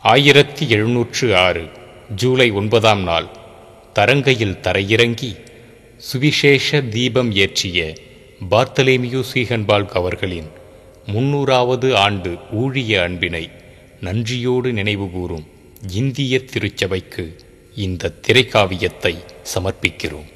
1706 ஜூலை 9ஆம் நாள் தரங்கையில் தரையிறங்கி சுவிசேஷ தீபம் ஏற்றிய பார்த்தலேமியு சீகன்பால்க் அவர்களின் 300வது ஆண்டு ஊழிய அன்பினை நன்றியோடு நினைவுகூரும் இந்திய திருச்சபைக்கு இந்த திரைக்காவியத்தை சமர்ப்பிக்கிறோம்.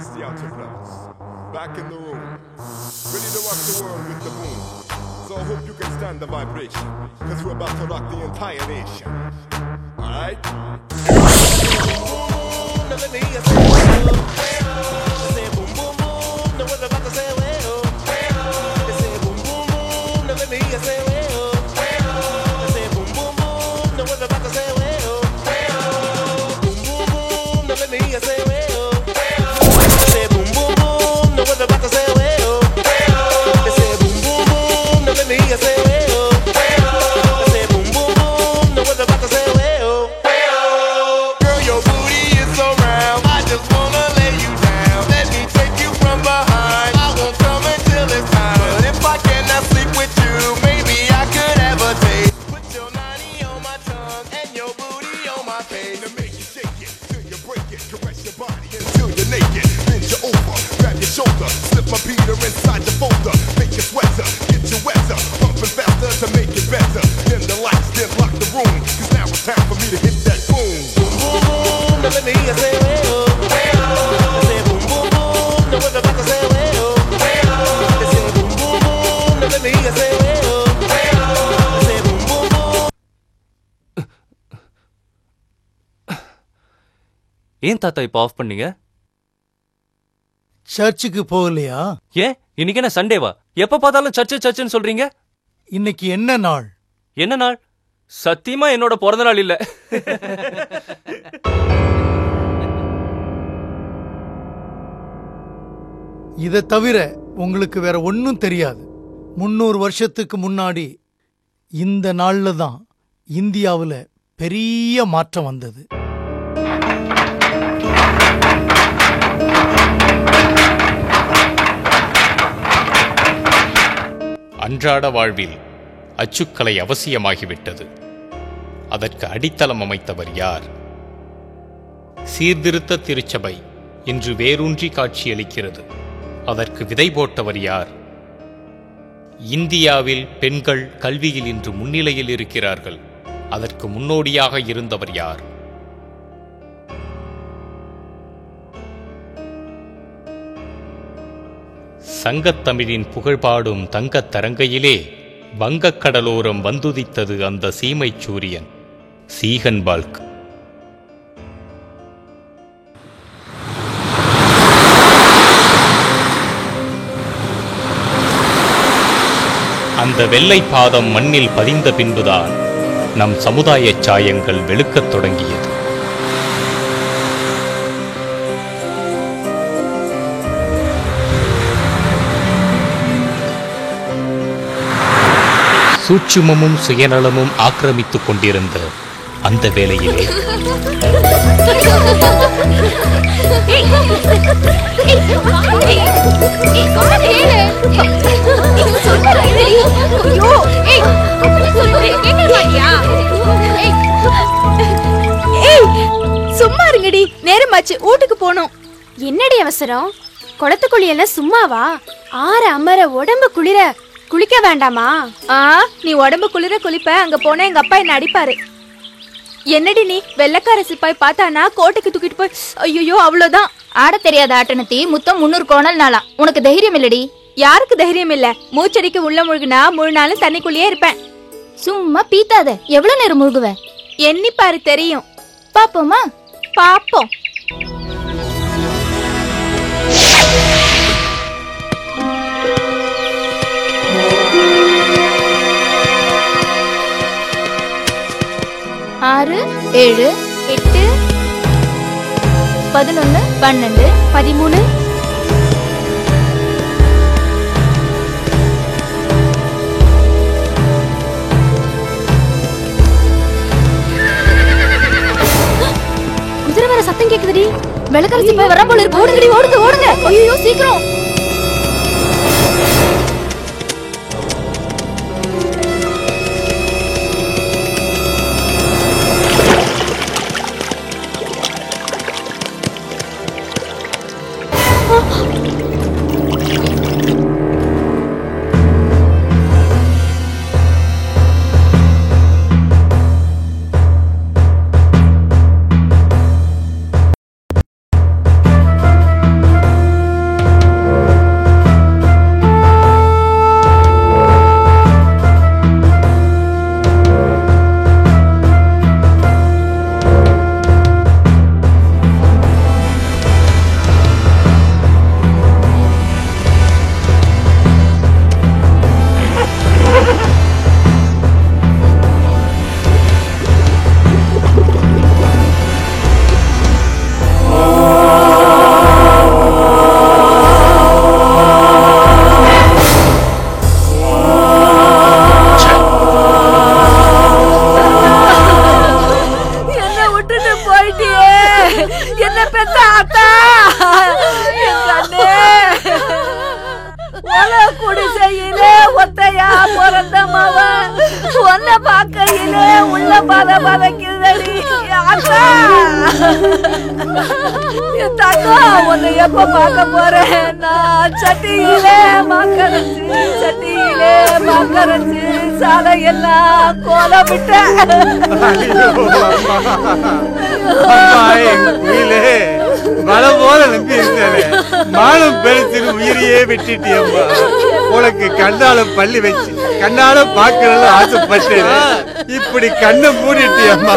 It's the Outer Brothers, back in the room, ready to rock the world with the boom. So I hope you can stand the vibration, cause we're about to rock the entire nation. Alright? Slip my Peter inside your folder, make it sweater, get you wetter, pumping faster to make it better. Dim the lights, then lock the room, cause now it's time for me to hit that boom. Boom, boom, boom, now let me hear say well. I say boom, boom, boom, now what about to say well. I say boom, boom, boom, now let me hear say well. I say boom, boom, boom. ஏன் தாத்தா இப்ப of பண்ணீங்க? சர்ச்சுக்கு போகலையா? ஏன் இன்னைக்கு என்ன சண்டேவா? எப்ப பார்த்தாலும் சர்ச்சு சர்ச்சுன்னு சொல்றீங்க. இன்னைக்கு என்ன நாள்? என்ன நாள்? சத்தியமா என்னோட பிறந்த நாள் இல்ல. இதை தவிர உங்களுக்கு வேற ஒன்னும் தெரியாது. 300 வருஷத்துக்கு முன்னாடி இந்த நாள்ல தான் இந்தியாவுல பெரிய மாற்றம் வந்தது. அன்றாட வாழ்வில் அச்சுக்கலை அவசியமாகிவிட்டது. அதற்கு அடித்தளம் அமைத்தவர் யார்? சீர்திருத்த திருச்சபை இன்று வேரூன்றி காட்சியளிக்கிறது. அதற்கு விதை போட்டவர் யார்? இந்தியாவில் பெண்கள் கல்வியில் இன்று முன்னிலையில் இருக்கிறார்கள். அதற்கு முன்னோடியாக இருந்தவர் யார்? சங்கத்தமிழின் புகழ்பாடும் தங்கத் தரங்கையிலே வங்கக்கடலோரம் வந்துதித்தது அந்த சீமைச் சூரியன் சீகன்பால்க். அந்த வெள்ளை பாதம் மண்ணில் பதிந்த பின்புதான் நம் சமுதாய சாயங்கள் வெளுக்கத் தொடங்கியது. சூட்சுமமும் சுயநலமும் ஆக்கிரமித்துக் கொண்டிருந்த அந்த வேளையிலே சும்மா இருங்கடி, நேரமாச்சு, வீட்டுக்கு போனோம். என்னடி அவசரம்? குளத்துக்குழியெல்லாம் சும்மாவா? ஆற அமர உடம்பு குளிர குளிக்க வேண்டாமா? நீ உடம்பு குளிர குளிப்ப, அங்க போனா எங்க அப்பா என்ன அடிப்பாரு. என்னடி நீ வெள்ளக்கார சிப்பாய் பார்த்தானா கோட்டைக்கு தூக்கிட்டு போய், ஐயோ அவ்வளவுதான். ஆட தெரியாத ஆட்டனத்தி முத்தம் 300 கோணல் நாளா. உனக்கு தைரியம் இல்லடி? யாருக்கு தைரியம் இல்ல? மூச்சடிக்கு உள்ள முழுகுனா முழு நாளும் தண்ணிக்குள்ளேயே இருப்பேன். சும்மா பீத்தாத. எவ்வளவு நேரம் முழுகுவ? எண்ணி பாரு, தெரியும். பாப்போமா? பாப்போம். ஆறு 7 8 11 12 13 குதிரை வர சத்தம் கேக்குதுடி. வெள்ளக்கரசி போய் வர போல இருக்கு. ஓடுங்கடி, ஓடுங்க ஓடுங்க. ஐயோ சீக்கிரம். எப்ப பார்க்க போறேன் நான்? சட்டியிலே மக்கரச்சு, சட்டியிலே மக்கரச்சு, சாலையெல்லாம் கோலமிட்ட மழை போல நம்பி இருந்தேனே, மானம் பெருசுன்னு உயிரையே விட்டுட்டியம்மா. உனக்கு கண்ணால பள்ளி வச்சு கண்ணால பாக்குறது ஆசைப்பட்டேன், இப்படி கண்ணை மூடிட்டியம்மா.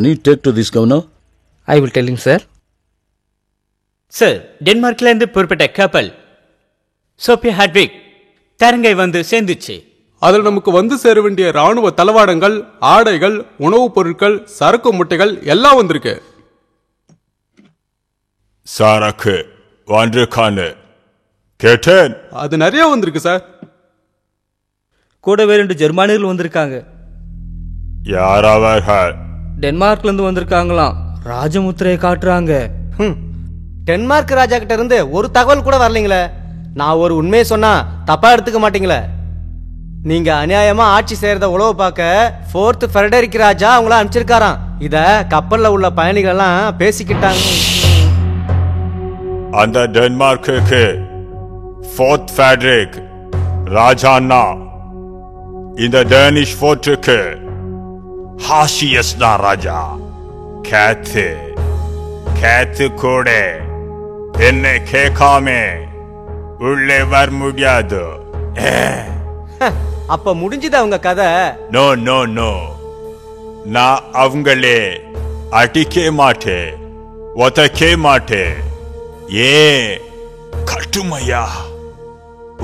Need take to this governor? I will tell him, sir. Sir, டென்மார்க்ல இருந்து புறப்பட்ட கப்பல் சோபியா ஹாட்விக் தரங்கை வந்து சேர்ந்துச்சு. அதில் நமக்கு வந்து சேர வேண்டிய ராணுவ தளவாடங்கள், ஆடைகள், உணவுப் பொருட்கள், சரக்கு முட்டைகள் எல்லாம் வந்திருக்கு. சரக்கு வந்திருக்கானு கேட்டேன். அது நிறைய வந்திருக்கு சார். கூடவே 2 ஜெர்மானியர்கள் வந்திருக்காங்க. யார் அவர்கள்? டென்மார்க்ல இருந்து வந்திருக்காங்களாம். ராஜமுத்திரையை காட்டுறாங்க. டென்மார்க் ராஜா கிட்ட இருந்து ஒரு தகவல் கூட வரலீங்களே. நான் ஒரு உண்மையை சொன்னா தப்பா எடுத்துக்க மாட்டீங்களே. நீங்க அநியாயமா ஆட்சி செய்யறத உழவு பார்க்க 4th ஃபெடரிக் ராஜா அவங்கள அனுப்பிச்சிருக்காராம். இத கப்பல்ல உள்ள பயணிகள் எல்லாம் பேசிக்கிட்டாங்க. அந்த டென்மார்க்கு 4th ஃபெடரிக் ராஜான்னா இந்த டேனிஷ் ஃபோர்ட்டுக்கு ஹாஷியஸ் தான் ராஜா. கேத்து கூட என்னை கேட்காம உள்ளே வர முடியாது. அப்ப முடிஞ்சது அவங்க கதை. நோ நோ நோ, நான் அவங்களே அடிக்க மாட்டேன், உதைக்க மாட்டேன். ஏன் கட்டுமையா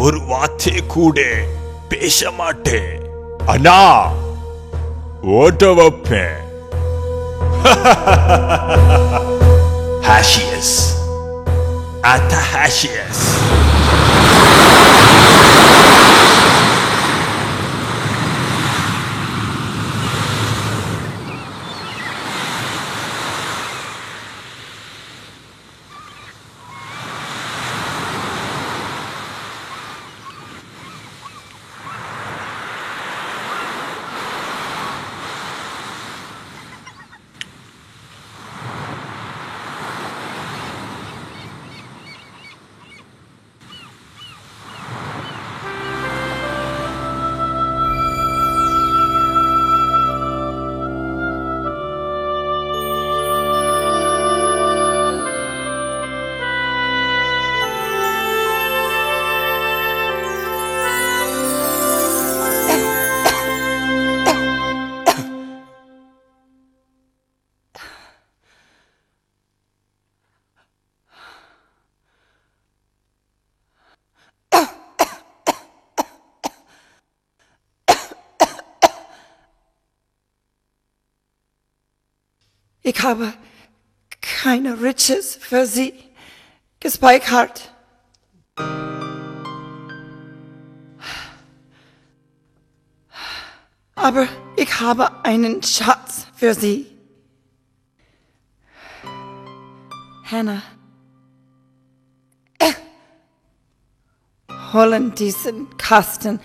ஒரு வார்த்தை கூட பேச மாட்டேன். அண்ணா ஓட்ட வைப்பேன். ஹாஷியஸ் அத்த ஹாஷியஸ். Ich habe keine Riches für Sie gespeichert. Aber ich habe einen Schatz für Sie. Hannah, holen diesen Kasten.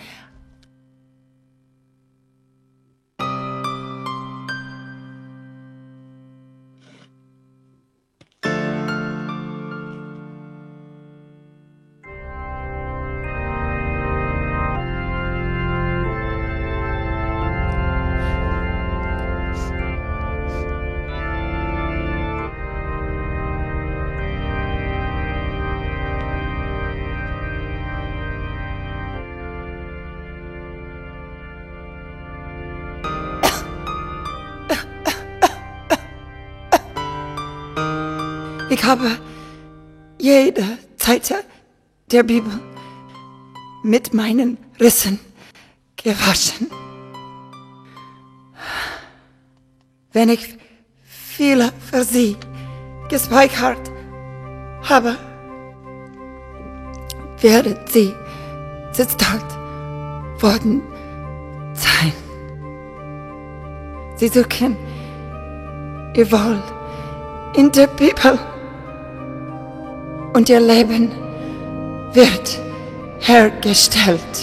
Ich habe jede Seite der Bibel mit meinen Rissen gewaschen. Wenn ich viele für Sie gespeichert habe, werden Sie zerstört worden sein. Sie suchen ihr Wohl in der Bibel. Und ihr Leben wird hergestellt.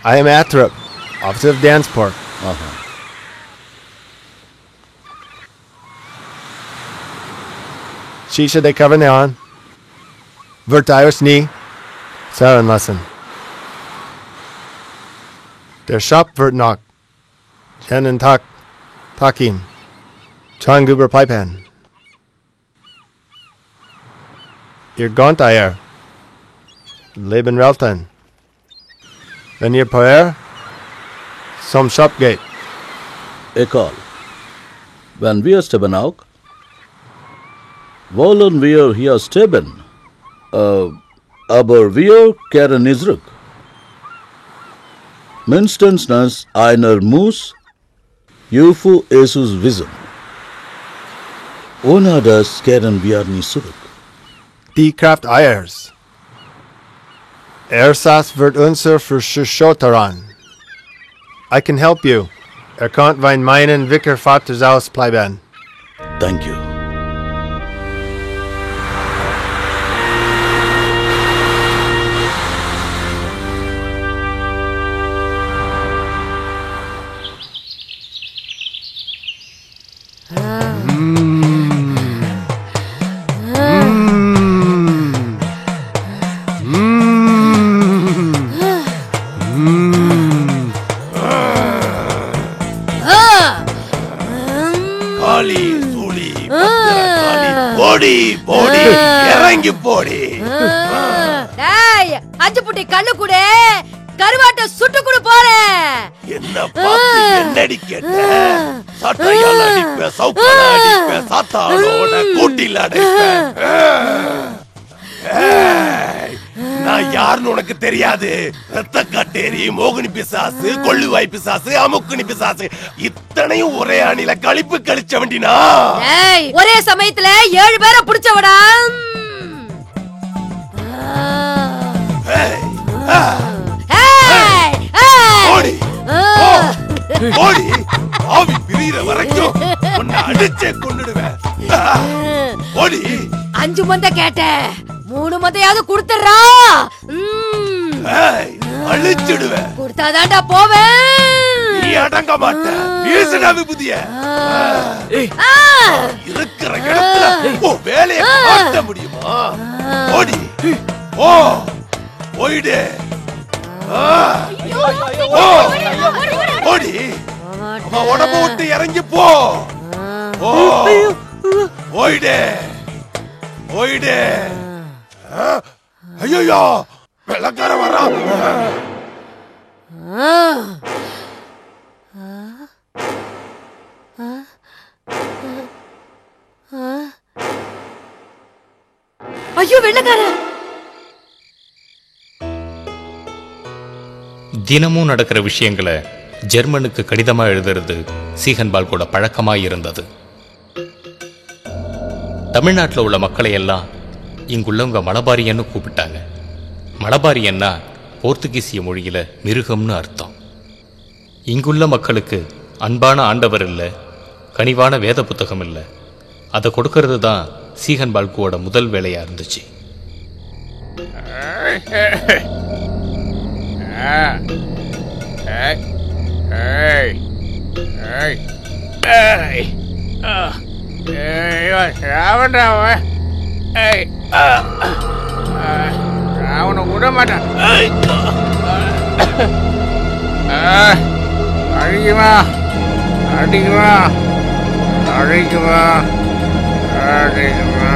I am Athrop, officer of Dansport. Shisha de Caverneon, Vertaios Ni, Saren lesson. Der Shop wird noch. Kennen Tak. Takim. Chan Guber Pipan. Ihr Gonteier. Leben Relten. Wenn ihr Poer. Som Shop geht. Egal. Wenn wir steben auch, wollen wir hier steben. Aber wir kehren nicht zurück. Mindestens einer muss Jufu Jesus wissen. Ohne das kehren wir nicht zurück. Die Kraft Eiers. Ersatz wird unser Verschoteran. I can help you. Konnt wein meinen Vicar Vaters ausbleiben. Thank you. இறங்கி போடி. அஞ்சு புட்டி கண்ணு கூட கருவாட்ட சுட்டு கூட போறேன். என்ன பாத்து என்னடி கேட்ட? சட்டையால அடிப்ப, சவுக்கால அடிப்ப, சாத்தாளோட கூட்டில அடிப்ப. நான் யாருன்னு உனக்கு தெரியாது. ரத்த கட்டேரி, மோகினி பிசாசு, கொள்ளுவாய் பிசாசு, அமுக்குனி பிசாசு, இத்தனையும் ஒரே அணில கழிப்பு கழிச்ச வண்டினா. ஒரே சமயத்துல 7 பேரை புடிச்சவடா. ஓடி ஓடி, ஆவி பிரியிற வரைக்கும் உன்னை அடிச்சே கொன்னுடுவேன். ஓடி. 5 மந்த கேட்ட, 3 மந்தையாவது குடுத்துறா. அழிச்சிடுவேன். குடுத்தாதான்டா போவேன். நீ அடங்க மாட்ட. வீசுடா விபூதிய. இருக்கிற இடத்துல வேலையை காட்ட முடியுமா? ஓடி ஓ, போயிடு. ஓடி, உடம்பு விட்டு இறங்கி போ. போயிடு போயிடு. ஐயோ, வெள்ளக்கார வரா. ஐயோ, வெள்ளக்கார. தினமும் நடக்கிற விஷயங்களை ஜெர்மனுக்கு கடிதமா எழுதுறது சீகன்பால் கூட பழக்கமாய் இருந்தது. தமிழ்நாட்டில் உள்ள மக்களை எல்லாம் இங்குள்ளவங்க மலபாரியன்னு கூப்பிட்டாங்க. மலபாரியன்னா போர்த்துகீசிய மொழியில மிருகம்னு அர்த்தம். இங்குள்ள மக்களுக்கு அன்பான ஆண்டவர் இல்லை, கனிவான வேத புத்தகம் இல்லை. அதை கொடுக்கறது தான் சீகன்பால்குவோட முதல் வேலையா இருந்துச்சு. அவனை விட மாட்டான். அடிக்குமா அடிக்குமா அடிக்குமா அடிக்குமா.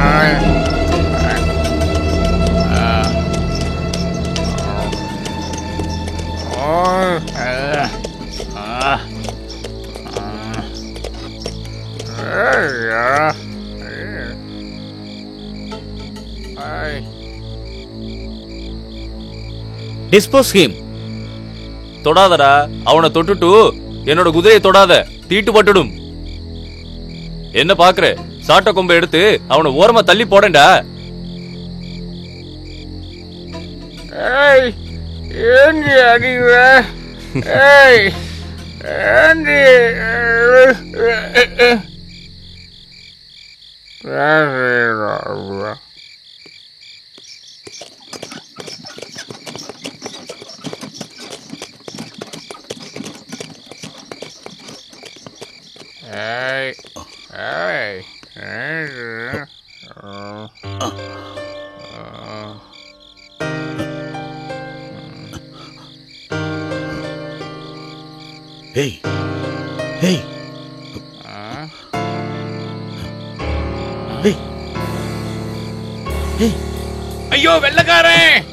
Dispose him. தொடாதடா, அவனை தொட்டுட்டு என்னோட குதிரையை தொடாத, தீட்டு பட்டுடும். என்ன பாக்குற? சாட்ட கொம்பை எடுத்து அவனை ஓரமா தள்ளி போடண்டா. ஏண்டி அடிக்கிற? ஏண்டி Hey. Hey. Hey. Hey. ஐயோ வெள்ளக்காரன்!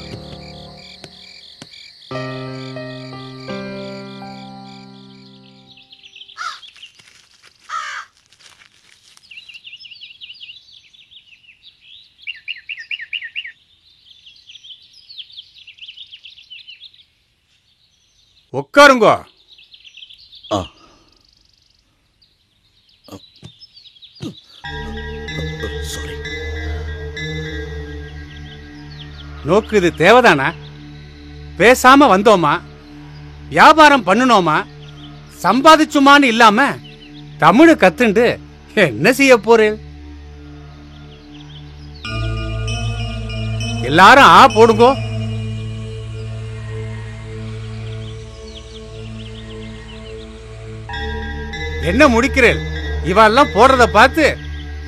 உட்காருங்க. Sorry. நோக்கு இது தேவைதானா? பேசாம வந்தோமா, வியாபாரம் பண்ணனோமா, சம்பாதிச்சுமான்னு இல்லாம தமிழ கத்துண்டு என்ன செய்ய போறேன்? எல்லாரும் ஆ போடுங்கோ. என்ன முடிக்கிறேன்? இவெல்லாம் போடுறத பார்த்து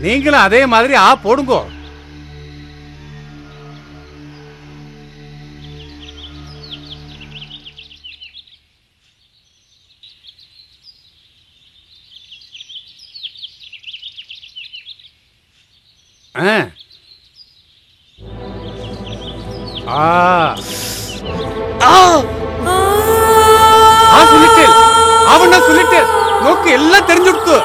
நீங்களும் அதே மாதிரி ஆ போடுங்கோ. சொல்லிட்டேன், அவன சொல்லிட்டேன். நோக்கு எல்லாம் தெரிஞ்சுடுத்து.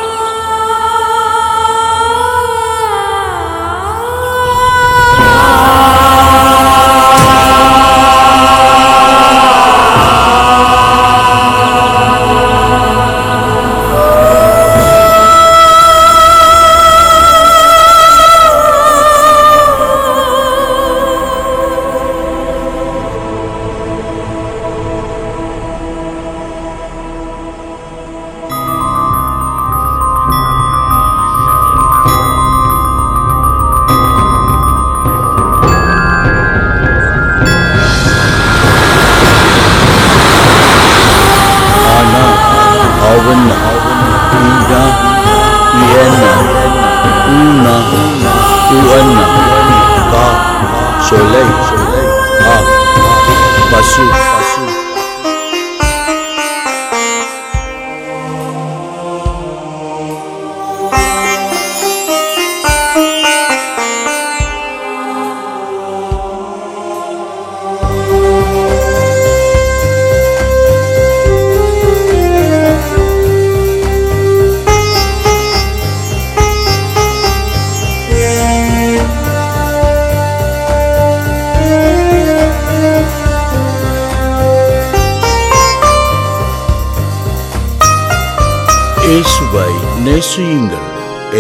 இயேசுவை நேசியுங்கள்,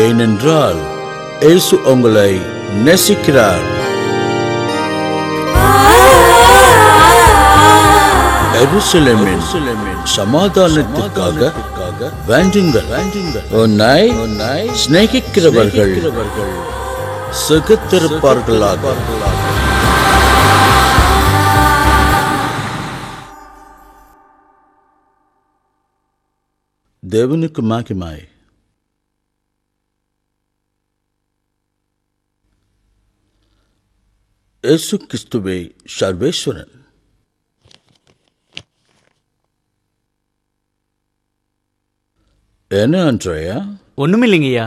ஏனென்றால் இயேசு உங்களை நேசிக்கிறார். எருசலேமின் சமாதானத்திற்காக வேண்டுங்கள். உன்னை சிநேகிக்கிறவர்கள் சுகத்திருப்பார்களாக. தேவனுக்கு மகிமை. இயேசு கிறிஸ்துவே சர்வேஸ்வரன். என்ன அன்றையா? ஒண்ணுமில்லைங்கய்யா,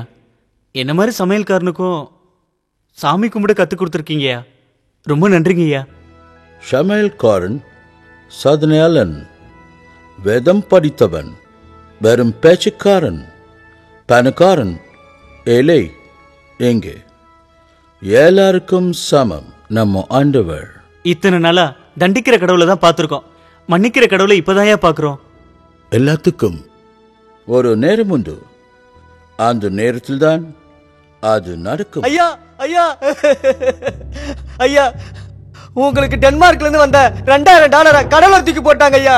என்ன மாதிரி சமையல்காரனுக்கும் சாமி கும்பிட கத்து கொடுத்துருக்கீங்கய்யா. ரொம்ப நன்றிங்கய்யா. சமையல்காரன் சாதனையாளன், வேதம் படித்தவன், வெறும் பேச்சுக்காரன், பணக்காரன், ஏழை எங்கே? எல்லாருக்கும் சமம் நம்ம ஆண்டவர். இத்தனை நாளா தண்டிக்கிற கடவுளை தான் பார்த்துருக்கோம், மன்னிக்கிற கடவுளை இப்பதாயா பார்க்கிறோம். எல்லாத்துக்கும் ஒரு நேரம் உண்டு, அந்த நேரத்தில் தான் அது நடக்கும். ஐயா ஐயா ஐயா, உங்களுக்கு டென்மார்க்ல இருந்து வந்த $2000 கடவுளை தூக்கி போட்டாங்க ஐயா.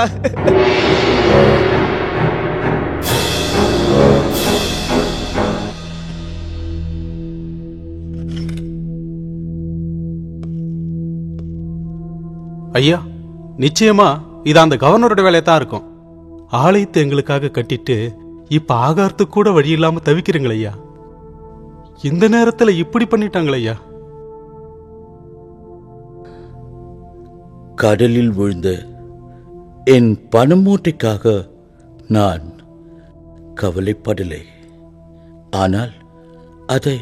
ஐயா, நிச்சயமா இது அந்த கவர்னரோட வேலையை தான் இருக்கும். ஆலயத்தை எங்களுக்காக கட்டிட்டு இப்ப ஆகாரத்துக்கு கூட வழி இல்லாம தவிக்கிறீங்களே ஐயா. இந்த நேரத்துல இப்படி பண்ணிட்டாங்களே ஐயா. கடலில் விழுந்த என் பணமூட்டைக்காக நான் கவலைப்படலை. ஆனால் அதை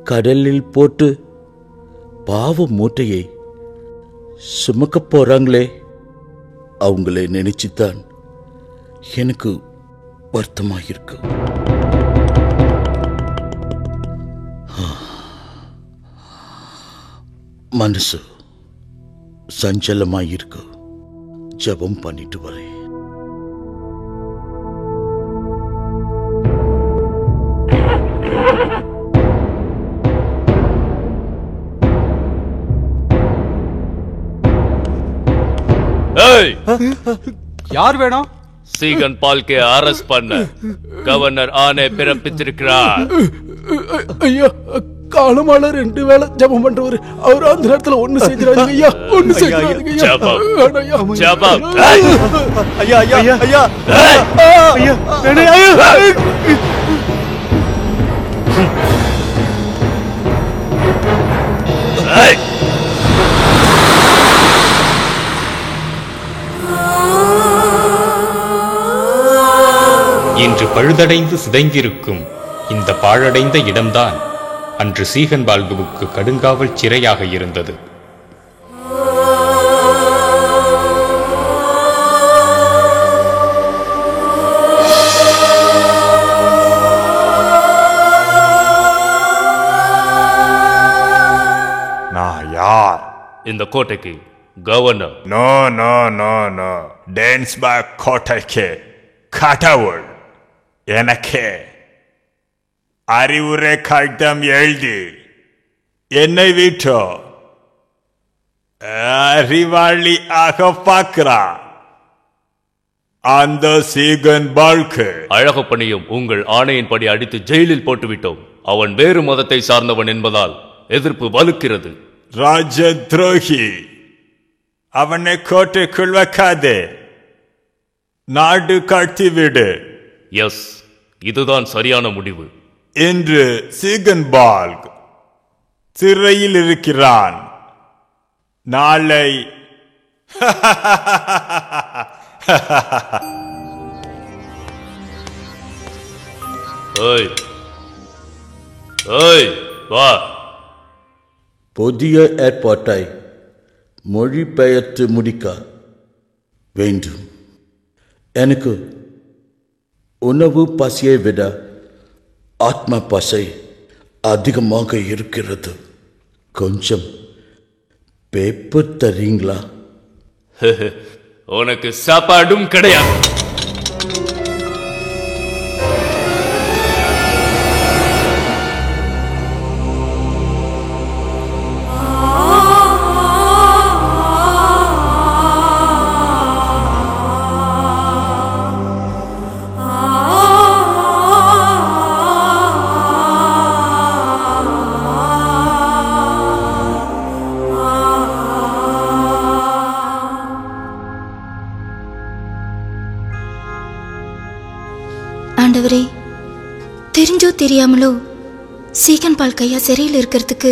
கடலில் போட்டு பாவ மூட்டையை சுமக்க போறாங்களே, அவங்களே நினைச்சுத்தான் எனக்கு வருத்தமாயிருக்கு. மனசு சஞ்சலமாயிருக்கு. ஜபம் பண்ணிட்டு வரேன். யார் வேணும்? சீகன் பால்கே அரெஸ்ட் பண்ண கவர்னர் ஆணை பிறப்பித்திருக்கிறார். ஐயா, காலமால 2 வேளை ஜபம் பண்றவரு அவர் அந்த நேரத்துல ஒண்ணு செஞ்சிடாதீங்க ஐயா, ஒண்ணு செஞ்சிடாதீங்க ஐயா. ஜபம் ஐயா ஐயா ஐயா ஐயா இன்று பழுதடைந்து சிதைந்திருக்கும் இந்த பாழடைந்த இடம்தான் அன்று சீகன் பால்குவுக்கு கடுங்காவல் சிறையாக இருந்தது. நான் யார்? இந்த கோட்டைக்கு governor. No no no no, Dansborg கோட்டைக்கு கடவுள். எனக்கு அறிவுரை கடிதம் எழுதி என்னை விட்டோ அறிவாளி ஆக பார்க்கிறா அந்த சீகன் பால்கு. அழகப்பனையும் உங்கள் ஆணையின்படி அடித்து ஜெயிலில் போட்டுவிட்டோம். அவன் வேறு மதத்தை சார்ந்தவன் என்பதால் எதிர்ப்பு வலுக்கிறது. ராஜ துரோகி, அவனை கோட்டைக்குள் வைக்காதே, நாடு கடத்திவிடு. எஸ், இதுதான் சரியான முடிவு. இன்று சீகன் பால்க் சிறையில் இருக்கிறான். நாளை வா. புதிய ஏற்பாட்டை மொழிபெயர்த்து முடிக்க வேண்டும். எனக்கு உணவு பசியை விட ஆத்ம பசை அதிகமாக இருக்கிறது. கொஞ்சம் பேப்பர் தரீங்களா? உனக்கு சாப்பாடும் கிடையாது. ஆண்டவரே, தெரிஞ்சோ தெரியாமலோ சீகன் பால் கையா சிறையில் இருக்கிறதுக்கு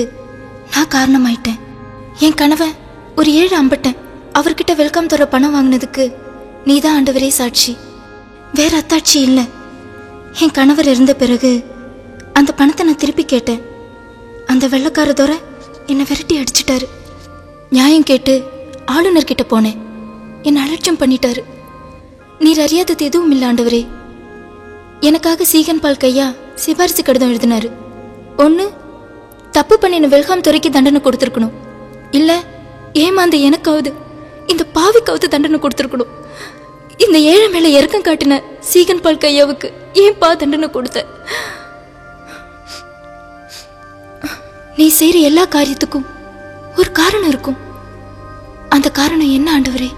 நான் காரணமாயிட்டேன். என் கணவன் ஒரு 7 அம்பட்டேன். அவர்கிட்ட வெல்கம் தர பணம் வாங்கினதுக்கு நீதான் ஆண்டவரே சாட்சி. வேற அத்தாட்சி இல்லை. என் கணவர் இருந்த பிறகு அந்த பணத்தை நான் திருப்பி கேட்டேன். அந்த வெள்ளக்காரதோர என்னை விரட்டி அடிச்சிட்டாரு. நியாயம் கேட்டு ஆளுநர்கிட்ட போனேன். என்னை அலட்சியம் பண்ணிட்டாரு. நீர் அறியாதது எதுவும் இல்லை ஆண்டவரே. எனக்காக சீகன் பால் கையா சிபாரிசு கடிதம் எழுதினாரு. ஒன்று, தப்பு பண்ணின வெல்காம் துறைக்கு தண்டனை கொடுத்துருக்கணும். இல்லை, ஏமாந்த எனக்காவது இந்த பாவிக்காவது தண்டனை கொடுத்துருக்கணும். இந்த ஏழை மேல இறக்கம் காட்டின சீகன் பால் கையாவுக்கு ஏன்பா தண்டனை கொடுத்த? நீ செய்யற எல்லா காரியத்துக்கும் ஒரு காரணம் இருக்கும். அந்த காரணம் என்ன ஆண்டவரே?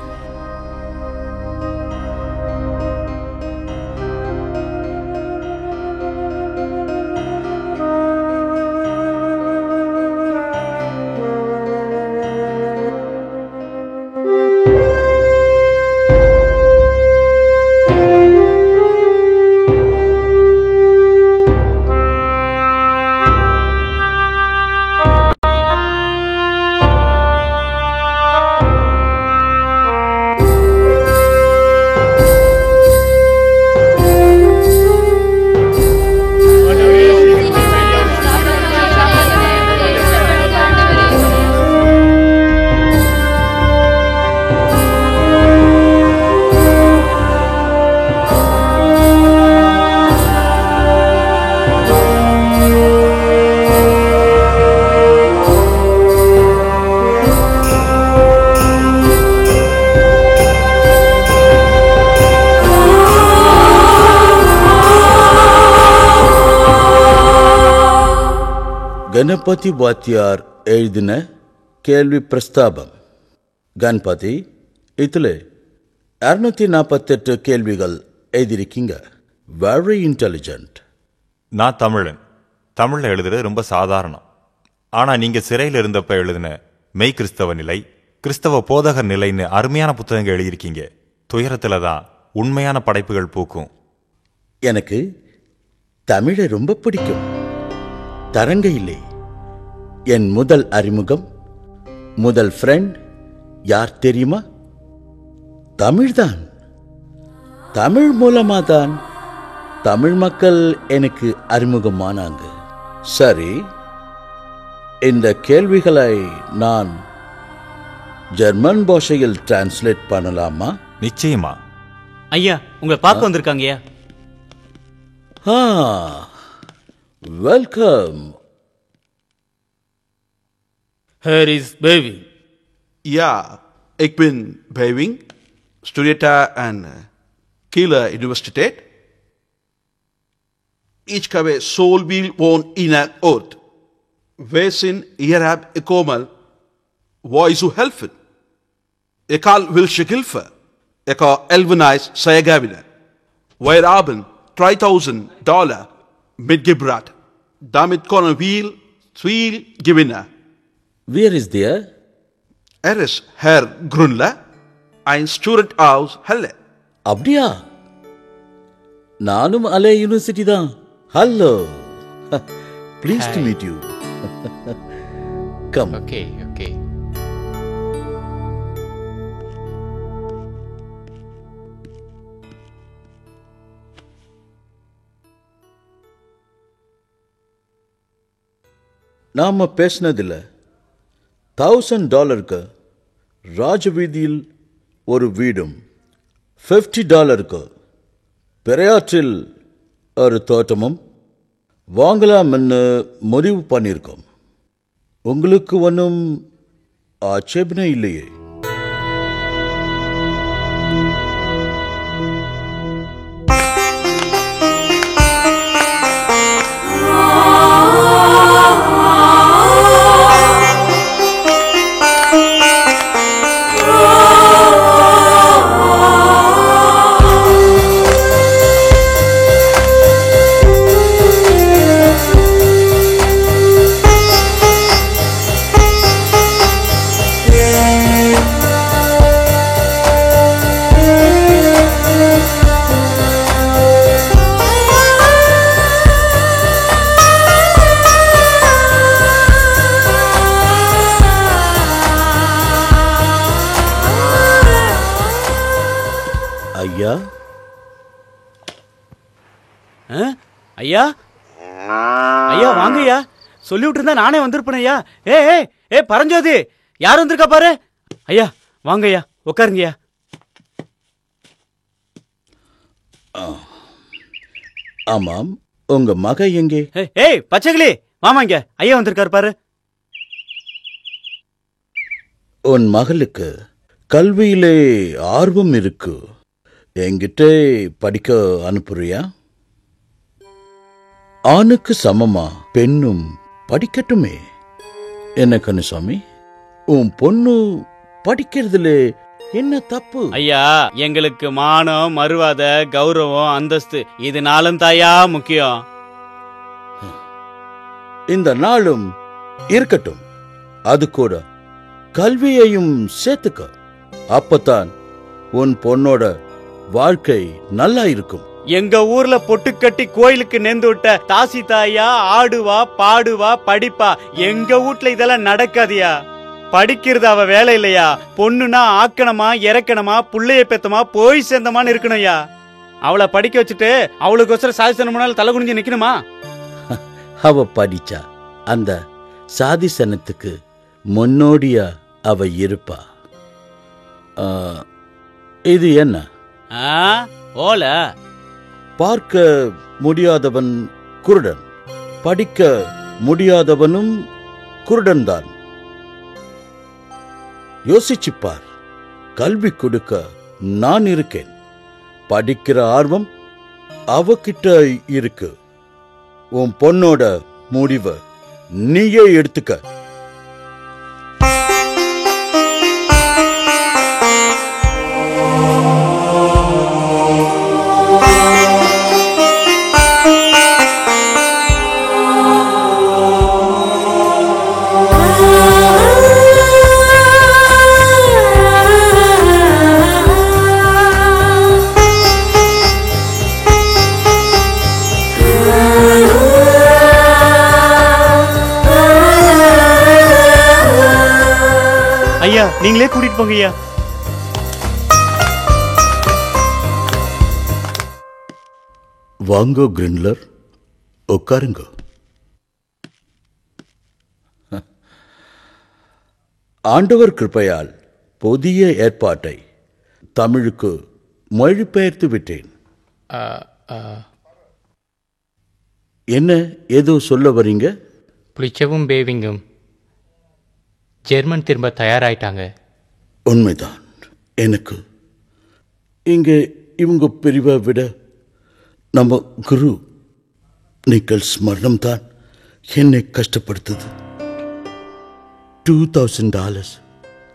கணபதி வாத்தியார் எழுதின கேள்வி பிரஸ்தாபம். கணபதி, இதில் 248 கேள்விகள் எழுதியிருக்கீங்க. Very intelligent. நான் தமிழன். தமிழில் எழுதுறது ரொம்ப சாதாரணம். ஆனால் நீங்கள் சிறையில் இருந்தப்ப எழுதின மெய் கிறிஸ்தவ நிலை, கிறிஸ்தவ போதகர் நிலைன்னு அருமையான புத்தகங்கள் எழுதியிருக்கீங்க. துயரத்தில் தான் உண்மையான படைப்புகள் பூக்கும். எனக்கு தமிழை ரொம்ப பிடிக்கும். தரங்க இல்லை. என் முதல் அறிமுகம், முதல் ஃப்ரெண்ட் யார் தெரியுமா? தமிழ்தான். தமிழ் மூலமா தான் தமிழ் மக்கள் எனக்கு அறிமுகமானாங்க. சரி, இந்த கேள்விகளை நான் ஜெர்மன் பாஷையில் டிரான்ஸ்லேட் பண்ணலாமா? நிச்சயமா. ஐயா, உங்களை பார்க்க வந்திருக்காங்கய்யா. Welcome. Here is Beving. Ja, ik ben Beving, studeer aan Kieler Universiteit. Ik heb zoveel woon in het oord. Wij zijn hier gekomen, waar is u helpen? Ik al wil je helpen. Ik ga elvenijs zeggen. Wij hebben $3,000 mitgebracht. Damit kunnen we veel gewinnen. Where is there? Er is Herr Grunle, ein student aus Halle. அப்படியா? நானும் அலே university தான். Hello, please to meet you. Come. Okay okay. நாம பேசினதில்ல. $1,000 ராஜவீதியில் ஒரு வீடும், $50 பெரியாற்றில் ஒரு தோட்டமும் வாங்கலாம்னு முடிவு பண்ணியிருக்கோம். உங்களுக்கு ஒன்றும் ஆட்சேபனை இல்லையே? ஐயா, ஐயா, ஐயா வாங்க ஐயா. சொல்லி விட்டு இருந்தா நானே வந்திருப்பேன் ஐயா. ஏ பரஞ்சோதி, யார் வந்திருக்கா பாரு. ஐயா வாங்க ஐயா, உட்காருங்கய்யா. ஆமாம், உங்க மக எங்கே? ஏய் பச்சைக்கிளி, மாமாங்க, ஐயா வந்திருக்காரு பாரு. உன் மகளுக்கு கல்வியிலே ஆர்வம் இருக்கு, என்கிட்ட படிக்க அனுப்புறியா? ஆணுக்கு சமமா பெண்ணும் படிக்கட்டுமே. என்ன கண்ணுசாமி, உன் பொண்ணு படிக்கிறதுல என்ன தப்பு? ஐயா, எங்களுக்கு மானம், மறுவாத, கௌரவம், அந்தஸ்து இது நாளும் தாயா முக்கியம். இந்த நாளும் இருக்கட்டும், அது கூட கல்வியையும் சேர்த்துக்க. அப்பதான் உன் பொண்ணோட வாழ்க்கை நல்லா இருக்கும். எங்க ஊர்ல பொட்டு கட்டி கோயிலுக்கு நேர்ந்து விட்ட தாசி தாயா ஆடுவா, பாடுவா, படிப்பா. எங்க வீட்ல இதெல்லாம் நடக்காதியா. படிக்கிறது அவ வேலை இல்லையா. பொண்ணுனா ஆக்கணமா, இறக்கணுமா, புள்ளைய பெத்தமா, போய் சேர்ந்தமான்னு இருக்கணும்யா. அவளை படிக்க வச்சுட்டு அவளுக்கு சாதிசனம்னால தலை குனிஞ்சு நிக்கணுமா? அவ படிச்சா அந்த சாதிசனத்துக்கு முன்னோடியா அவ இருப்பா. இது என்ன? ஓல. பார்க்க முடியாதவன் குருடன், படிக்க முடியாதவனும் குருடன் தான். யோசிச்சுப்பார். கல்வி கொடுக்க நான் இருக்கேன். படிக்கிற ஆர்வம் அவகிட்ட இருக்கு. உன் பொண்ணோட முடிவை நீயே எடுத்துக்க. ஐயா நீங்களே கூட்டிட்டு போங்க ஐயா. வாங்கோ கிரிண்ட்லர், உட்காருங்க. ஆண்டவர் கிருபையால் புதிய ஏற்பாட்டை தமிழுக்கு மொழிபெயர்த்து விட்டேன். என்ன ஏதோ சொல்ல வரீங்க? புளிச்சவும் பேவிங்கும் ஜெர்மன் திரும்ப தயாராயிட்டாங்க. உண்மைதான். எனக்கு இங்கே இவங்க பிரிவை விட நம்ம குரு நிக்கல்ஸ் மரணம்தான் என்னை கஷ்டப்படுத்துது. $2000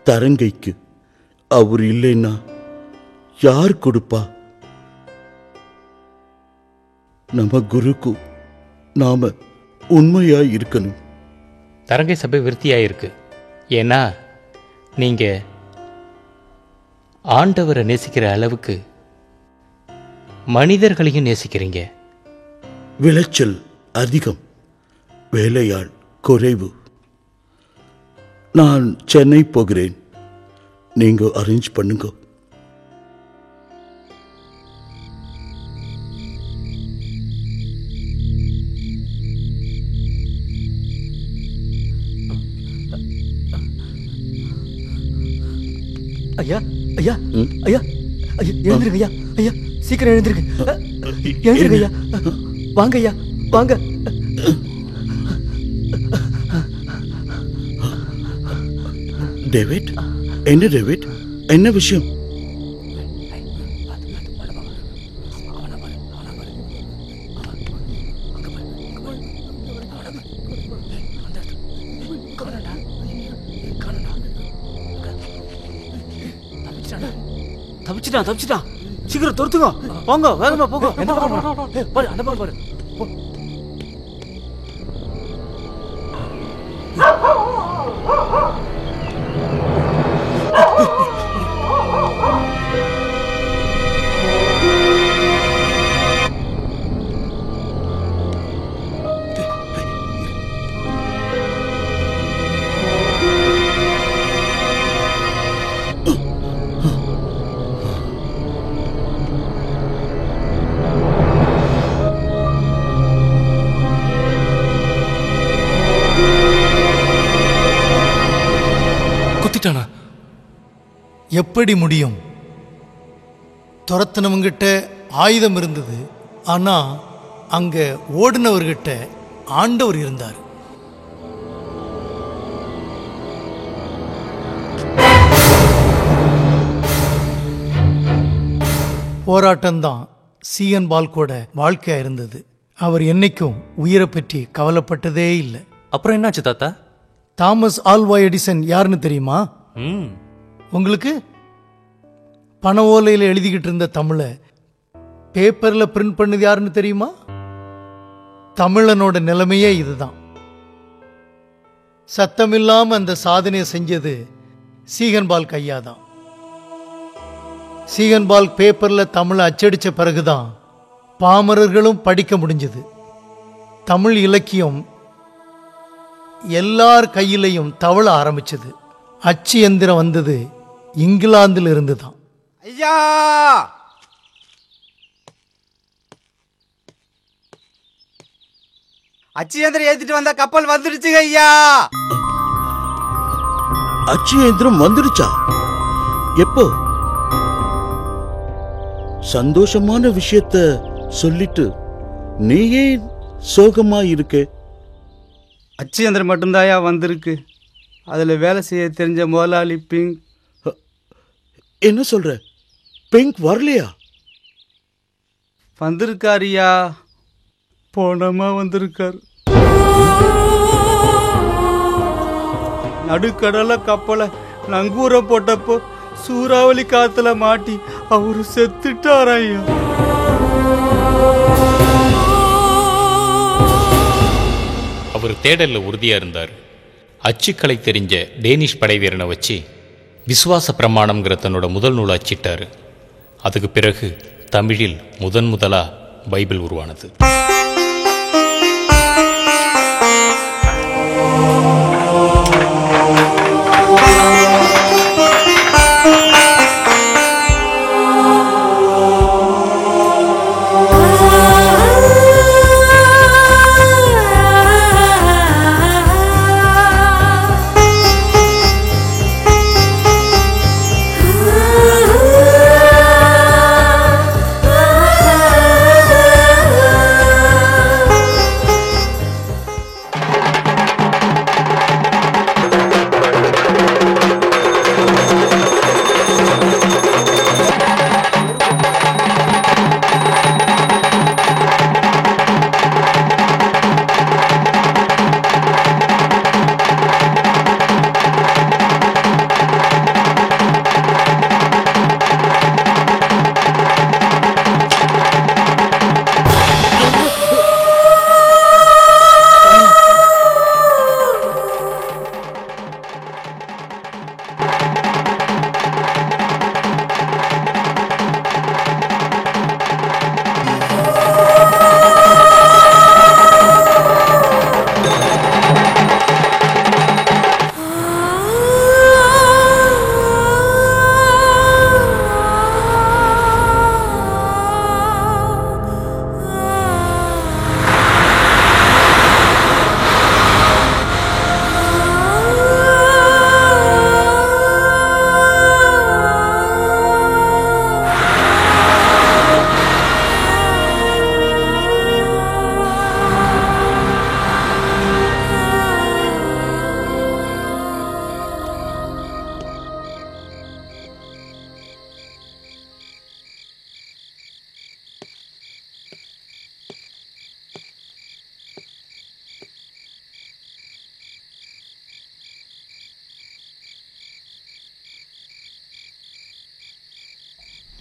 தரங்கைக்கு அவர் இல்லைன்னா யார் கொடுப்பா? நம்ம குருக்கு நாம உண்மையா இருக்கணும். தரங்கை சபை விருத்தியாயிருக்கு. ஏன்னா நீங்க ஆண்டவரை நேசிக்கிற அளவுக்கு மனிதர்களையும் நேசிக்கிறீங்க. விளைச்சல் அதிகம், வேலையாள் குறைவு. நான் சென்னை போகிறேன், நீங்க அரேஞ்ச் பண்ணுங்க. ஐயா ஐயா ஐயா ஐயா எழுந்திருங்க ஐயா. ஐயா சீக்கிரம் எழுந்திருங்க. எழுந்திருங்க ஐயா. வாங்க ஐயா வாங்க. டேவிட், என்ன டேவிட், என்ன விஷயம்? தப்பிச்சிட்டான். சீக்கிரம் துரத்துங்க. போங்க, வேகமா போங்க. என்ன பாரு, அந்த பாரு. எப்படி முடியும்? துரத்தினவங்கிட்ட ஆயுதம் இருந்தது, ஆனா அங்க ஓடினவர்கிட்ட ஆண்டவர் இருந்தார். போராட்டம்தான் சீகன் பால்கோட வாழ்க்கையா இருந்தது. அவர் என்னைக்கும் உயிரை பற்றி கவலைப்பட்டதே இல்லை. அப்புறம் என்னாச்சு தாத்தா? தாமஸ் ஆல்வா எடிசன் யாருன்னு தெரியுமா உங்களுக்கு? பண ஓலையில் எழுதிக்கிட்டு இருந்த தமிழை பேப்பரில் பிரிண்ட் பண்ணது யாருன்னு தெரியுமா? தமிழனோட நிலைமையே இதுதான். சத்தமில்லாம அந்த சாதனையை செஞ்சது சீகன்பால் கையா தான். சீகன்பால் பேப்பரில் தமிழை அச்சடித்த பிறகுதான் பாமரர்களும் படிக்க முடிஞ்சது. தமிழ் இலக்கியம் எல்லார் கையிலையும் தவள ஆரம்பிச்சது. அச்சு எந்திரம் வந்தது இங்கிலாந்தில் இருந்து தான். ஐயா அச்சு எந்திரம் ஏத்திட்டு வந்த கப்பல் வந்துடுச்சுங்க ஐயா. அச்சு எந்திரம் வந்துடுச்சா? எப்போ? சந்தோஷமான விஷயத்த சொல்லிட்டு நீயே சோகமா இருக்கே. அச்சு எந்திரம் மட்டும்தாயா வந்திருக்கு. அதுல வேலை செய்ய தெரிஞ்ச முதலாளி பிங்க். என்ன சொல்ற? பிங்க் வரலையா? வந்திருக்காருயா, போனமா வந்திருக்காரு. நடுக்கடல கப்பலை நங்கூரம் போட்டப்போ சூறாவளி காத்துல மாட்டி அவரு செத்துட்டார் ஐயா. அவர் தேடல்ல உறுதியா இருந்தார். அச்சுக்கலை தெரிஞ்ச டேனிஷ் படை வீரனை வச்சு விசுவாச பிரமாணம்ங்கிற தன்னோட முதல் நூலை அச்சிட்டாரு. அதுக்கு பிறகு தமிழில் முதலா பைபிள் உருவானது.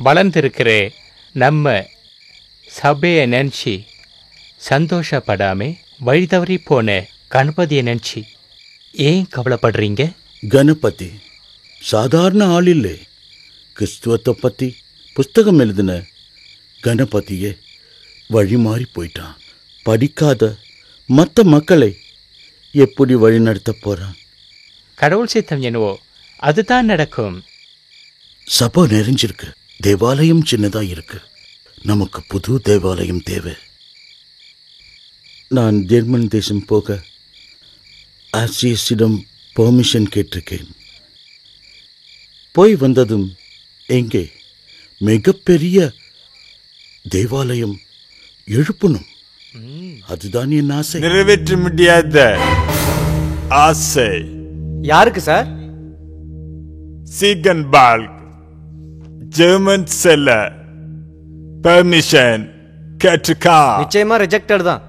வளர்ந்திருக்கிற நம்ம சபையை நினச்சி சந்தோஷப்படாம வழி தவறி போன கணபதியை நினச்சி ஏன் கவலைப்படுறீங்க? கணபதி சாதாரண ஆள் இல்லை. கிறிஸ்துவத்தை பற்றி புஸ்தகம் எழுதின கணபதியே வழி மாறி போயிட்டான். படிக்காத மற்ற மக்களை எப்படி வழி நடத்த போறான்? கடவுள் சித்தம் என்னவோ அதுதான் நடக்கும். சபை நிறைஞ்சிருக்கு, தேவாலயம் சின்னதா இருக்கு. நமக்கு புது தேவாலயம் தேவை. நான் ஜெர்மன் தேசம் போக ஆசியஸிடம் பெர்மிஷன் கேட்டிருக்கேன். போய் வந்ததும் எங்கே மிகப்பெரிய தேவாலயம் எழுப்பணும். அதுதான் என் ஆசை. நிறைவேற்ற முடியாத ஆசை. யாருக்கு சார்? சீகன்பால்க் ஜெர்மன் செல்ல பெர்மிஷன் கேட்டுக்கா. நிச்சயமா ரிஜெக்டட் தான்.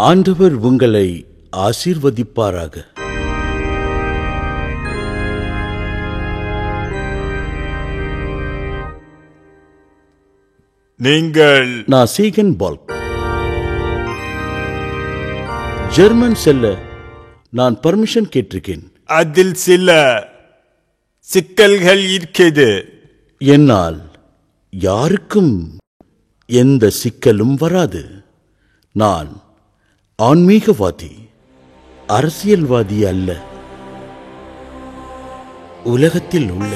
ஆண்டவர் உங்களை ஆசீர்வதிப்பாராக. நீங்கள்? நான் சீகன்பால்க். ஜெர்மன் செல்ல நான் பர்மிஷன் கேட்டிருக்கேன். அதில் சில சிக்கல்கள் இருக்கிறது. என்னால் யாருக்கும் எந்த சிக்கலும் வராது. நான் ஆன்மீகவாதி, அரசியல்வாதி அல்ல. உலகத்தில் உள்ள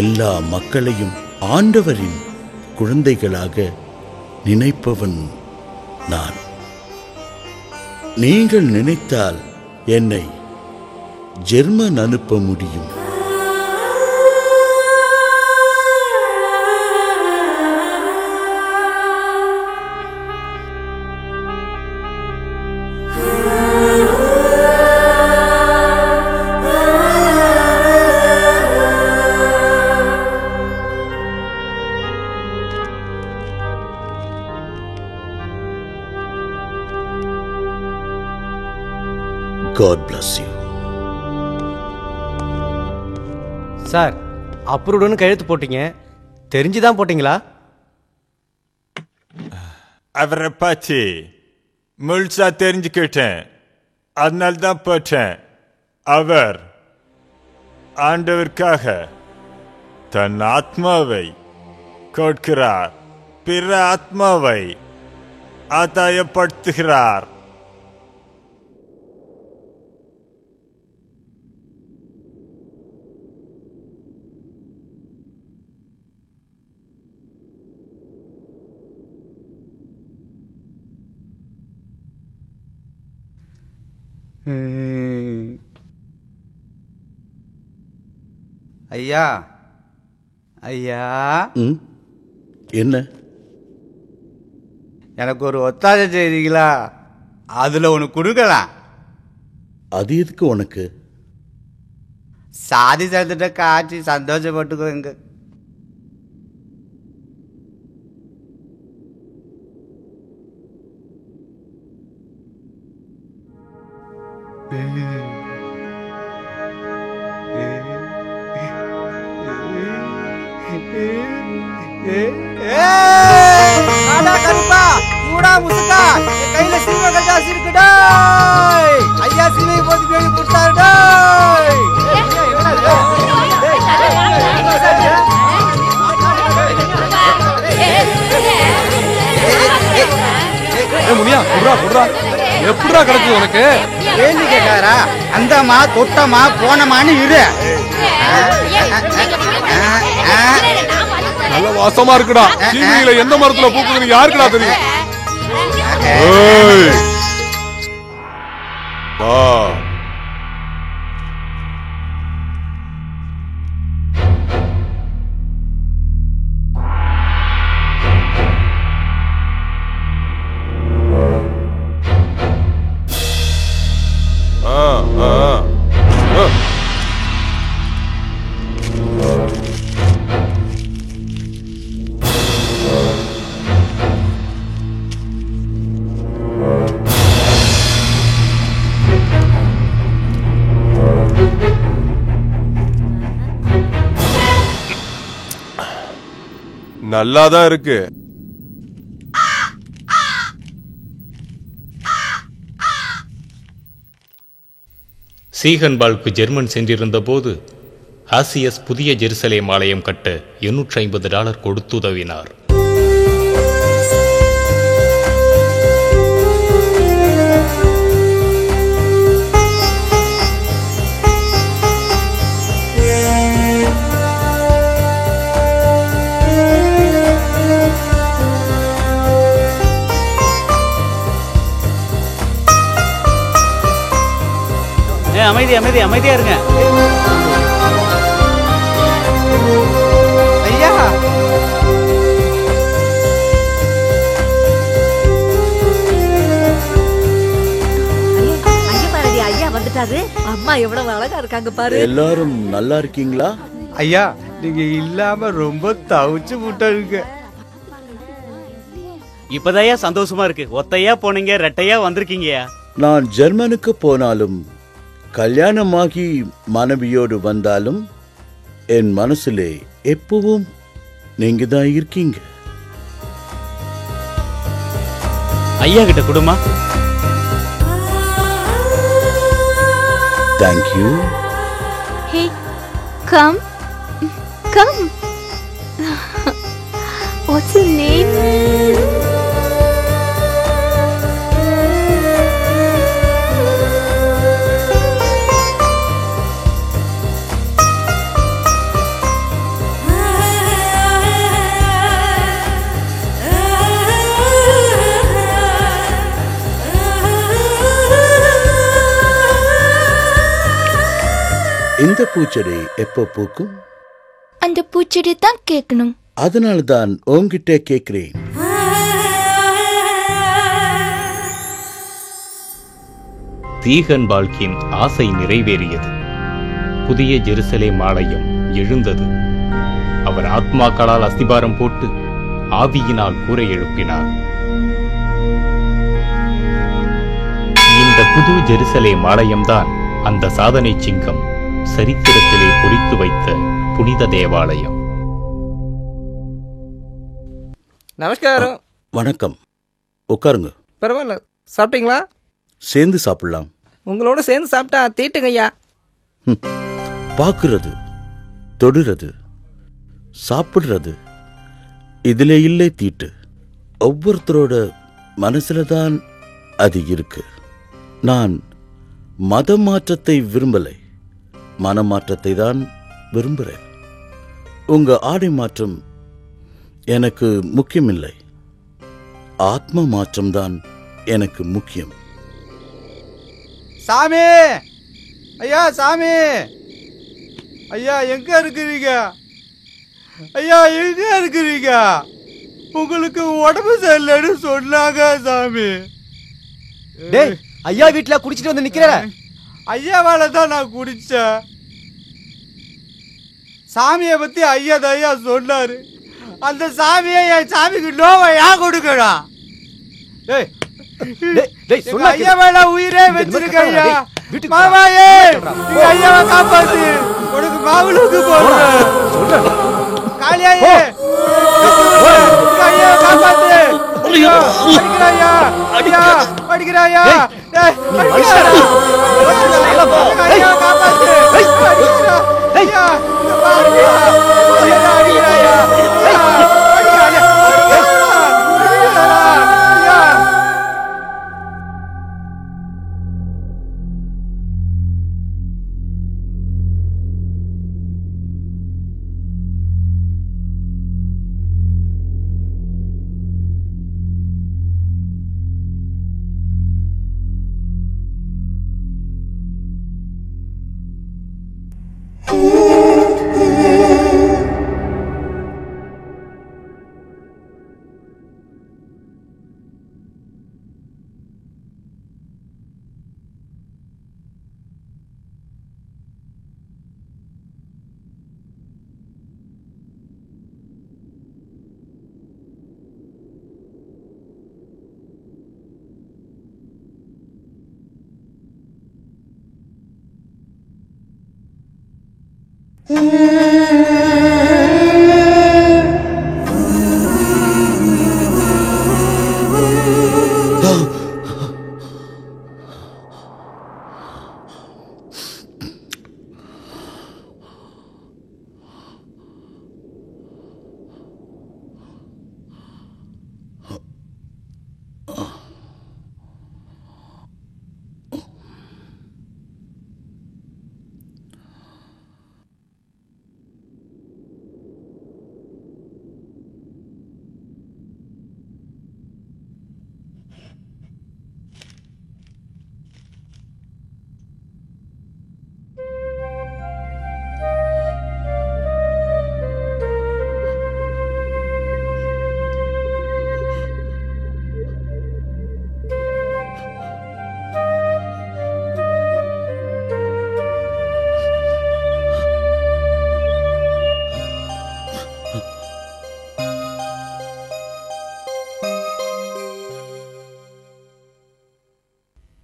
எல்லா மக்களையும் ஆண்டவரின் குழந்தைகளாக நினைப்பவன் நான். நீங்கள் நினைத்தால் என்னை ஜெர்மன் அனுப்ப முடியும். God bless you. சார் அப்ரூவ்டுன்னு கையெழுத்து போட்டீங்க, தெரிஞ்சுதான் போட்டீங்களா? அவரை பற்றி முழுசா தெரிஞ்சுக்கிட்டேன், அதனால தான் போட்டேன். அவர் ஆண்டவருக்காக தன் ஆத்மாவை கொடுக்கிறார், பிற ஆத்மாவை ஆதாயப்படுத்துகிறார். ஐயா ஐயா, என்ன? எனக்கு ஒரு ஒத்தாசை செய்றீங்களா? அதுல ஒன்று கொடுக்கலாம். அது எதுக்கு உனக்கு? சாதி சேர்த்துட்ட காட்சி சந்தோஷப்பட்டுக்கோங்க. கருப்பா மூடா முசுக்கா கையில சில்வ கஜாசி இருக்குடா. ஐயா சிலை போட்டு பேடி கொடுத்தாருடா. முனியா குடுறா குடுறா, எப்படிடா கிடைச்சது உனக்கு? ஏன்னு கேட்காரா? அந்தமா தொட்டமா போனமான்னு இரு. நல்ல வாசமா இருக்குடா. சீமையில எந்த மரத்துல பூக்குதுன்னு யாருக்குடா தெரியும்? நல்லாதான் இருக்கு. சீகன்பால்க்கு ஜெர்மன் சென்றிருந்த போது ஆசியஸ் புதிய ஜெருசலேம் ஆலயம் கட்ட $850 கொடுத்து உதவினார். அமைதியா இருங்க ஐயா. ஐயா வந்துட்டாரு. அம்மா எவ்வளவு அழகா இருக்காங்க பாரு. எல்லாரும் நல்லா இருக்கீங்களா? ஐயா நீங்க இல்லாம ரொம்ப தவிச்சு விட்டாருங்க. இப்பதாயா சந்தோஷமா இருக்கு. ஒத்தையா போனீங்க, ரெட்டையா வந்திருக்கீங்கயா. நான் ஜெர்மனுக்கு போனாலும் கல்யாணமாகி மனைவியோடு வந்தாலும் என் மனசுலே எப்பவும் நீங்க தான் இருக்கீங்க. ஐயா கிட்ட குடுமா. Thank you. Hey come come. What's your name? இந்த பூச்செடி எப்போ பூக்கும்? அந்த பூச்செடி தான் கேட்கணும். அதனால தான் உன்கிட்ட கேட்கிறேன். சீகன்பால்கின் ஆசை நிறைவேறியது. புதிய ஜெருசலேம் ஆலயம் எழுந்தது. அவர் ஆத்மாக்களால் அஸ்திபாரம் போட்டு ஆவியினால் கூரை எழுப்பினார். இந்த புது ஜெருசலேம் ஆலயம்தான் அந்த சாதனை சிங்கம் சரித்திரத்திலே பொறித்து வைத்த புனித தேவாலயம். நமஸ்காரம். வணக்கம். உட்காருங்க. பரவாயில்ல, சாப்பிட்டீங்களா? சேர்ந்து சாப்பிடலாம். உங்களோட சேர்ந்து சாப்பிட்டா தீட்டுங்க ஐயா. பார்க்கறது, தொடுறது, சாப்பிடுறது, இதிலே இல்லை தீட்டு. ஒவ்வொருத்தரோட மனசுல தான் அது இருக்கு. நான் மத மாற்றத்தை விரும்பலை, மனமாற்றத்தை தான் விரும்புகிறேன். உங்க ஆடை மாற்றம் எனக்கு முக்கியமில்லை, ஆத்ம மாற்றம்தான் எனக்கு முக்கியம். சாமி ஐயா, சாமி ஐயா, எங்க இருக்கிறீங்க ஐயா? எங்க இருக்கிறீங்க? உங்களுக்கு உடம்பு சரியில்லைன்னு சொன்னாங்க சாமி. டேய், ஐயா வீட்டுல குடிச்சிட்டு வந்து நிக்கிற. ஐயாவால தான் நான் குடிச்சேன். சாமியை பத்தி ஐயா ஐயா சொன்னாரு. அந்த சாமியை என் சாமிக்கு நோவை ஏன் கொடுக்கணும்? ஐயா மேல உயிரே வச்சிருக்க ஐயா. மாமாயே, ஐயாவை காப்பாத்து. உனக்கு மாவுளுக்கு போடுறேன். காளியாயே, ஐயாவை காப்பாத்து. அடிக்கிறாயா ஐயா, அடிக்கிறாயா? ஐயா காப்பாத்து. ஐயா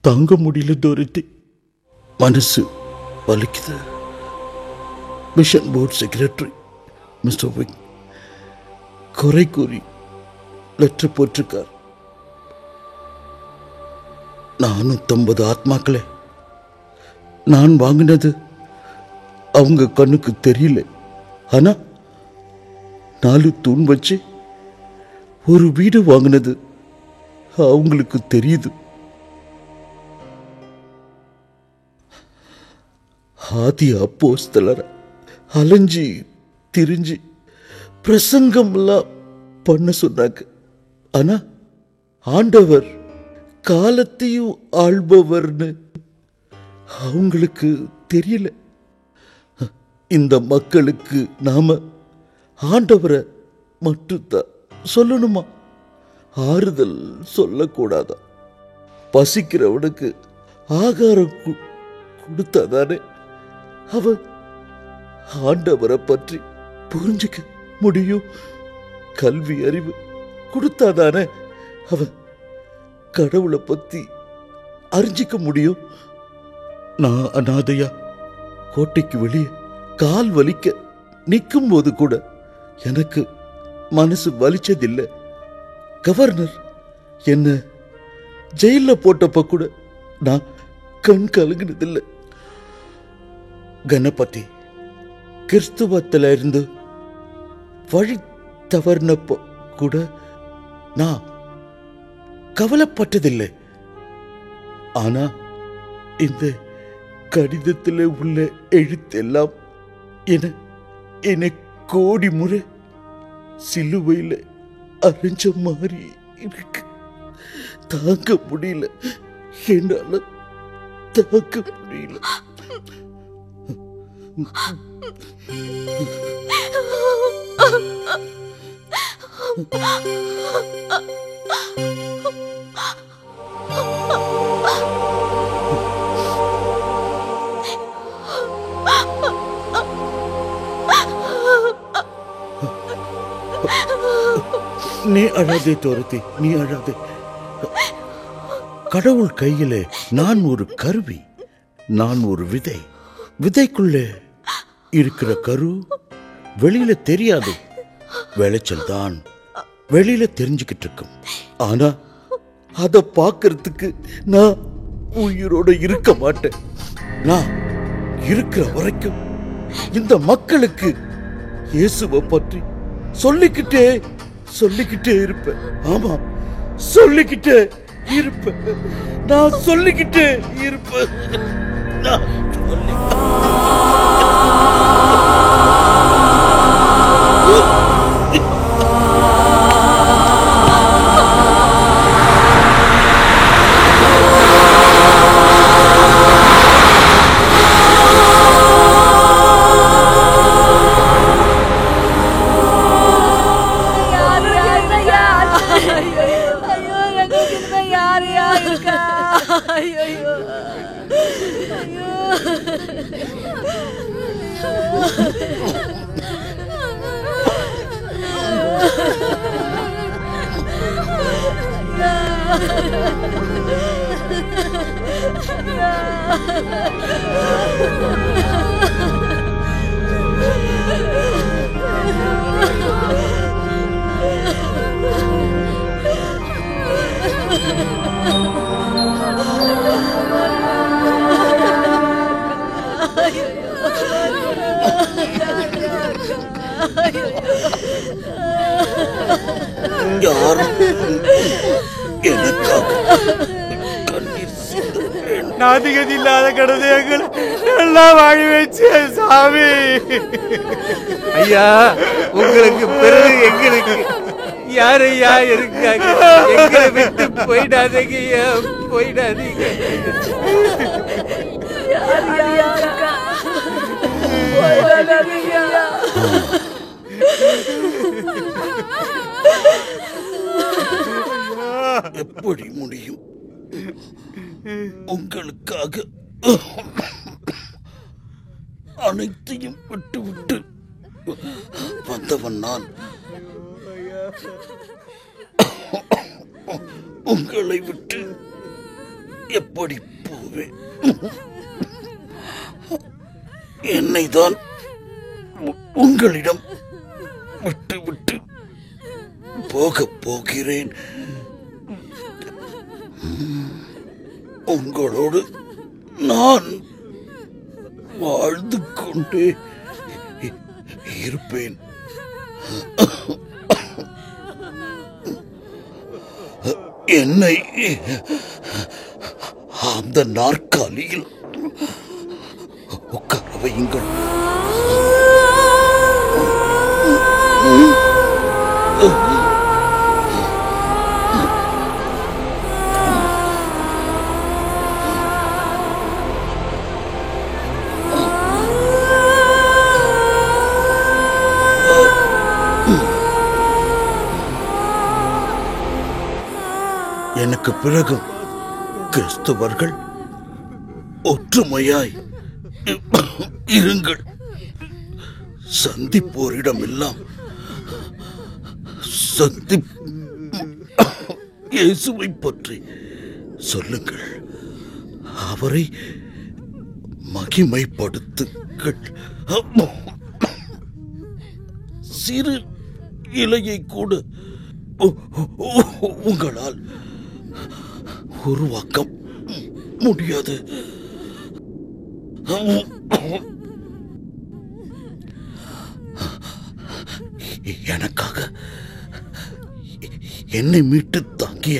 தாங்க முடியல டோரிட்டி, மனசு வலிக்குது. மிஷன் போர்டு செக்ரட்டரி மிஸ்டர் விக் குறை கூறி லெட்டர் போட்டிருக்கார். 450 ஆத்மாக்களே நான் வாங்கினது அவங்க கண்ணுக்கு தெரியல. ஆனா 4 தூண் வச்சு ஒரு வீடு வாங்கினது அவங்களுக்கு தெரியுது. ஆதி அப்போஸ்தலரை அலைஞ்சி திரிஞ்சு பிரசங்கம்லாம் பண்ண சொன்னாங்க. ஆனா ஆண்டவர் காலத்தையும் ஆள்பவர்னு அவங்களுக்கு தெரியல. இந்த மக்களுக்கு நாம ஆண்டவரை மட்டும்தான் சொல்லணுமா? ஆறுதல் சொல்லக்கூடாதா? பசிக்கிறவனுக்கு ஆகாரம் கொடுத்தாதானே அவன் ஆண்டவரை பற்றி புரிஞ்சுக்க முடியும். கல்வி அறிவு கொடுத்தாதானே அவன் கடவுளை பத்தி அறிஞ்சிக்க முடியும்? நான் அனாதையா கோட்டைக்கு வெளியே கால் வலிக்க நிற்கும் போது கூட எனக்கு மனசு வலிச்சதில்லை. கவர்னர் என்ன ஜெயில போட்டப்ப கூட நான் கண் கலங்கினதில்லை. கணபதி கிறிஸ்துவத்துல இருந்து வழி தவறினப்போ கூட நான் கவலைப்பட்டதில்லை. ஆனா இந்த கடிதத்தில் உள்ள எழுத்தெல்லாம் என்னை கோடி முறை சிலுவையில் அரைஞ்ச மாதிரி இருக்கு. தாங்க முடியல, என்னால தாங்க முடியல. நீ அழாதே தோரத்தி, நீ அழாதே. கடவுள் கையிலே நான் ஒரு கருவி, நான் ஒரு விதை. விதைக்குள்ளே இருக்கிற கரு வெளியில தெரியாது. விளைச்சல் தான் வெளியில தெரிஞ்சுக்கிட்டு இருக்கும். ஆனா அத பார்க்கறதுக்கு நான் உயிரோட இருக்க மாட்டேன். நான் இருக்கிற வரைக்கும் இந்த மக்களுக்கு இயேசுவை பற்றி சொல்லிக்கிட்டே இருப்பேன். ஆமா, சொல்லிக்கிட்டே இருப்பேன். நான் சொல்லிக்கிட்டே இருப்பேன். நாதிகதி இல்லாத கடந்த எங்களை எல்லாம் வாங்கி வச்சு சாமி. ஐயா, உங்களுக்கு பிறகு எங்களுக்கு யாரையா இருக்காங்க? எங்களை விட்டு போயிடாதீங்க ஐயா, போயிடாதீங்க. எப்படி முடியும்? உங்களுக்காக அனைத்தையும் விட்டு விட்டு வந்தவன் நான். உங்களை விட்டு எப்படி போவேன்? என்னை தான் உங்களிடம் விட்டு விட்டு போகப் போகிறேன். உங்களோடு நான் வாழ்ந்து கொண்டே இருப்பேன். என்னை அந்த நாற்காலியில் உட்கார வையுங்கள். எனக்கு பிறகும் கிறிஸ்தவர்கள் ஒற்றுமையாய் இருங்கள். சந்திப்போரிடமெல்லாம் இயேசுவை பற்றி சொல்லுங்கள். அவரை மகிமைப்படுத்துங்கள். சிறு இலையை கூட உங்களால் உருவாக்க முடியாது. எனக்காக என்னை மீட்டு தாங்கிய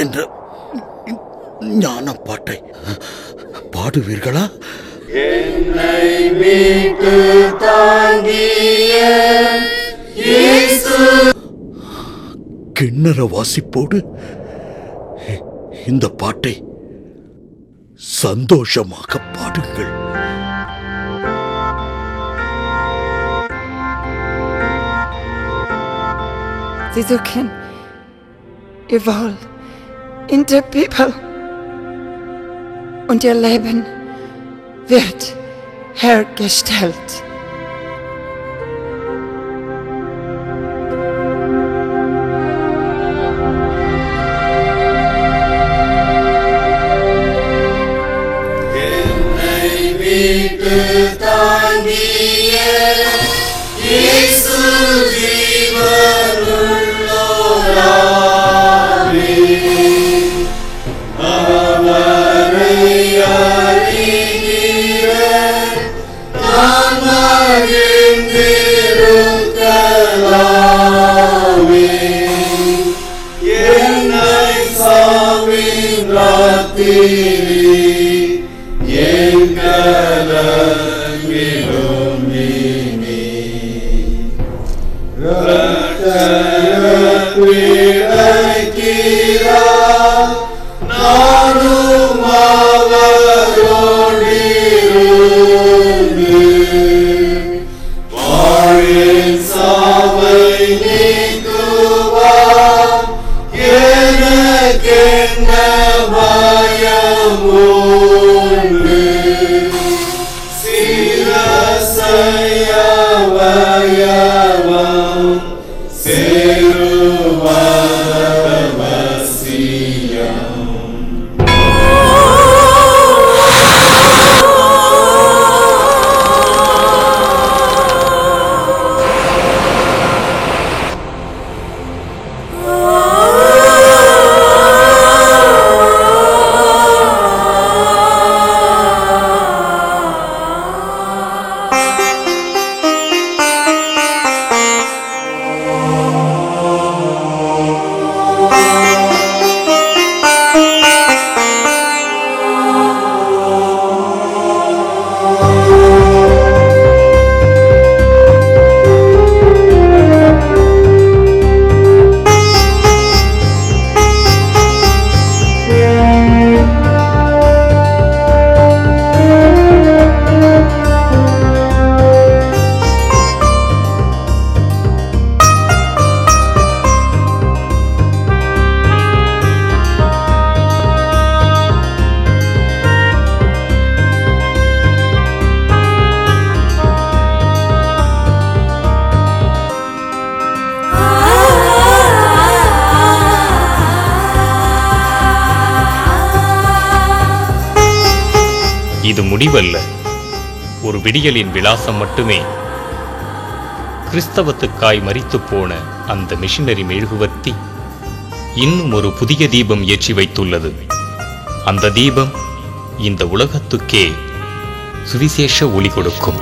என்ற ஞான பாட்டை பாடுவீர்களா? என்னை மீட்டு தாங்கிய இயேசு. கிண்ணற வாசிப்போடு இந்த பாட்டை சந்தோஷமாக பாடுங்கள். Sie suchen ihr Wohl in der Bibel und ihr Leben wird hergestellt. இது முடிவல்ல, ஒரு விடியலின் விலாசம் மட்டுமே. கிறிஸ்தவத்துக்காய் மரித்து போன அந்த மிஷனரி மெழுகுவர்த்தி இன்னும் ஒரு புதிய தீபம் ஏற்றி வைத்துள்ளது. அந்த தீபம் இந்த உலகத்துக்கே சுவிசேஷ ஒளி கொடுக்கும்.